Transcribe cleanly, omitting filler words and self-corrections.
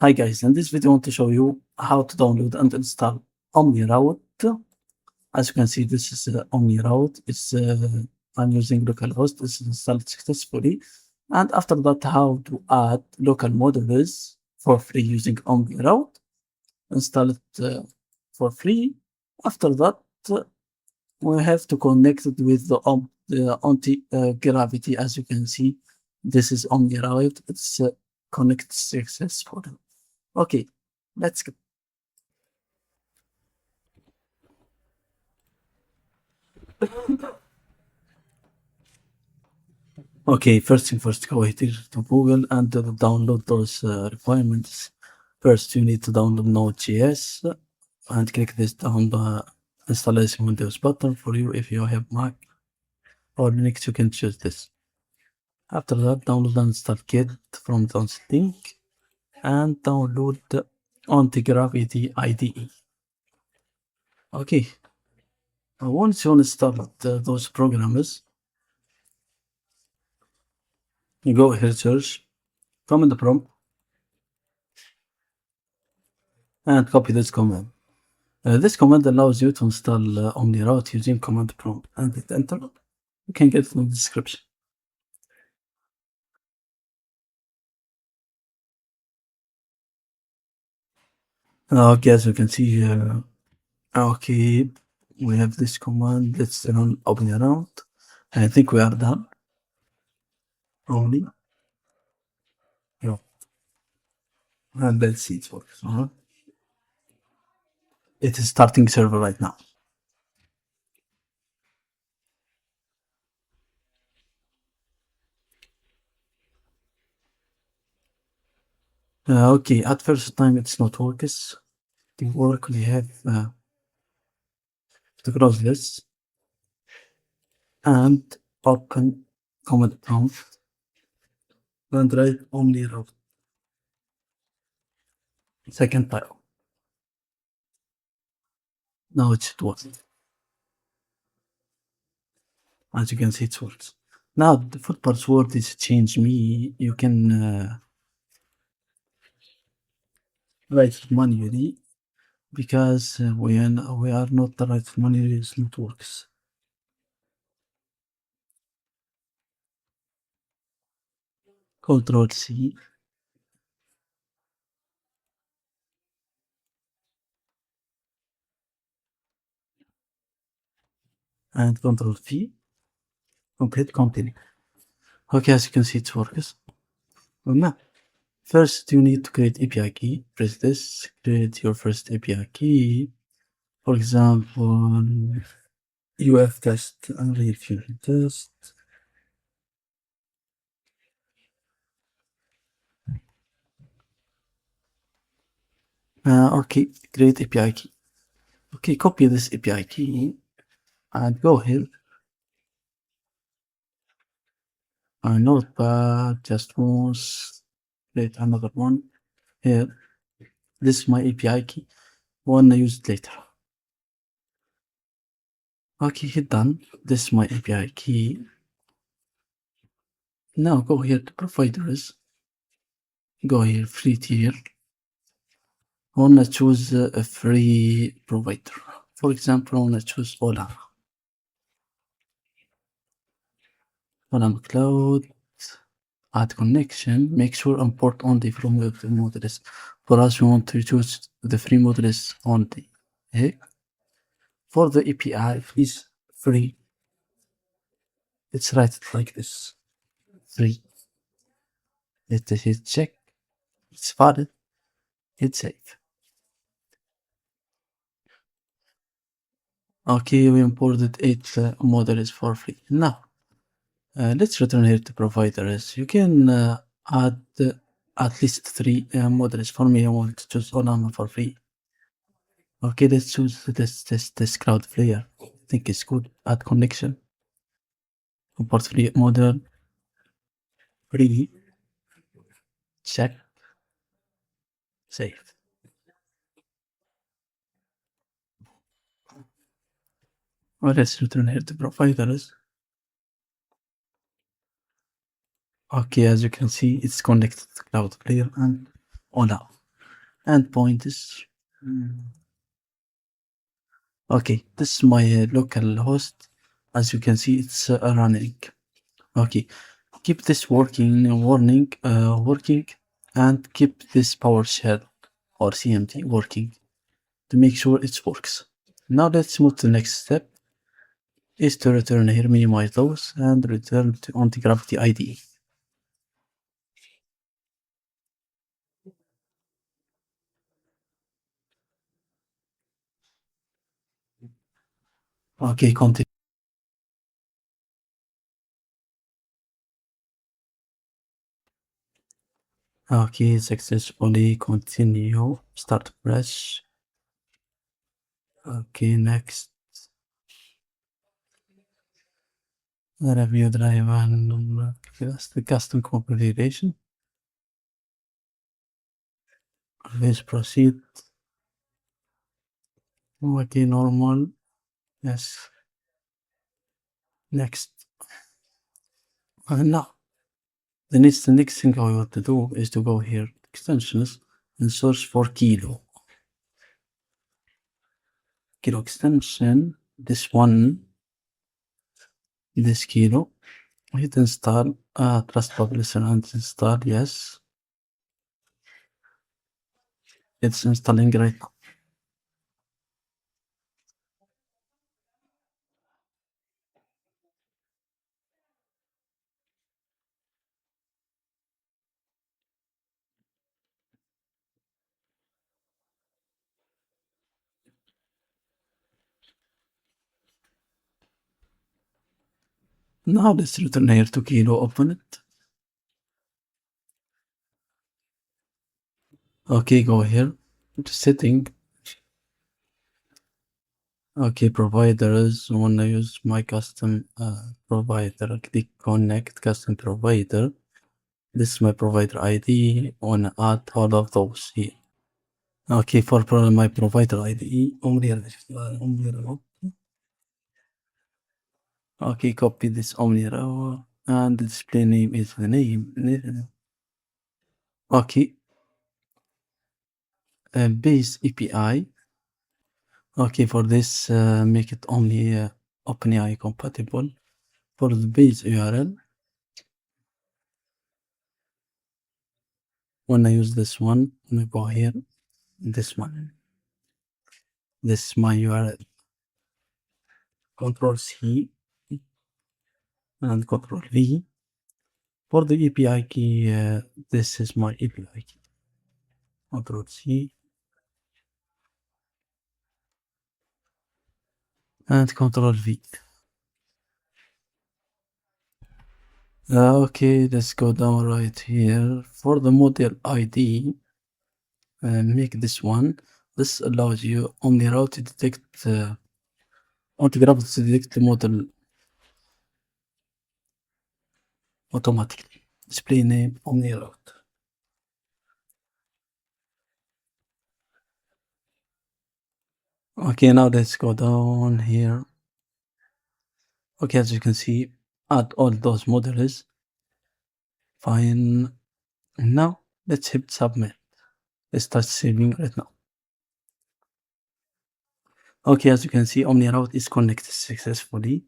Hi guys, in this video I want to show you how to download and install OmniRoute. As you can see, this is OmniRoute. I'm using localhost. It's installed successfully. And after that, how to add local modules for free using OmniRoute. Install it for free. After that, we have to connect it with the Antigravity. As you can see, this is OmniRoute. It's connected successfully. Okay, let's go. Okay, first thing first, go here to Google and download those requirements. First, you need to download Node.js and click this down the installation Windows button for you. If you have Mac or Linux, you can choose this. After that, download and install Git from the link and download the Antigravity IDE. Okay, once you install those programs, you go here, search, command prompt, and copy this command. This command allows you to install OmniRoute using command prompt and hit enter. You can get it in the description. Okay, as you can see here, okay, we have this command. Let's run OmniRoute. I think we are done. Only. Yeah. And let's see it works. It is starting server right now. Okay, at first time it's not works. To work, we have to close this and open command prompt and write OmniRoute. Second time. Now it works. As you can see, it works. Now the default password is change me. You can write it manually because we are not the right manually. It's not works. Control C. And Control V. Complete continue. Okay, as you can see, it works. Now, first you need to create API key. Press this. Create your first API key. For example, UF test, Unreal Fusion test. Okay, create API key. Okay, copy this API key and go here. Notepad, just once, create another one here. This is my API key. One I use it later. Okay, hit done. This is my API key. Now go here to providers. Go here, free tier. I wanna choose a free provider. For example, I wanna choose Ola. Ola Cloud. Add connection. Make sure import only from the modules. For us, we want to choose the free modules only. Okay? For the API is free. Let's write it like this. Free. Let's hit check. It's valid. Hit save. Okay, we imported 8 modules for free. Now, let's return here to providers. You can add at least 3 modules. For me, I want to choose Olama for free. Okay, let's choose this Cloudflare. I think it's good. Add connection. Import free model. Free. Check. Save. Well, let's return here to providers. Okay, as you can see, it's connected to Cloudflare and Ola. endpoints. Okay, this is my local host. As you can see, it's running. Okay, keep this working, and keep this PowerShell or CMD working to make sure it works. Now let's move to the next step, is to return here, minimize those, and return to Antigravity IDE. Okay, continue. Okay, successfully continue. Start fresh. Okay, next. Review drive and the custom configuration. Let's proceed. Okay, normal. Yes. Next. Now, the next thing I want to do is to go here, extensions, and search for Kilo. Kilo extension, this one, this Kilo. Hit install, trust publisher and install, yes. It's installing right now. Now let's return here to Kilo, open it. Okay, go here to setting. Okay, providers. When I use my custom provider, click connect custom provider. This is my provider ID. I wanna add all of those here. Okay, for my provider ID, OmniRoute. Okay, copy this OmniRoute, and the display name is the name. Okay, base API. Okay, for this, make it only OpenAI compatible. For the base URL, when I use this one, I'm gonna go here, this one. This is my URL. Control C and Control V. For the API key, this is my API key. Control C and Control V. Okay, let's go down right here. For the model ID, make this one. This allows you OmniRoute to detect Antigravity to detect the model automatically. Display name OmniRoute. Okay, now let's go down here. Okay, as you can see, add all those models. Fine. And now let's hit submit. Let's start saving right now. Okay, as you can see, OmniRoute is connected successfully.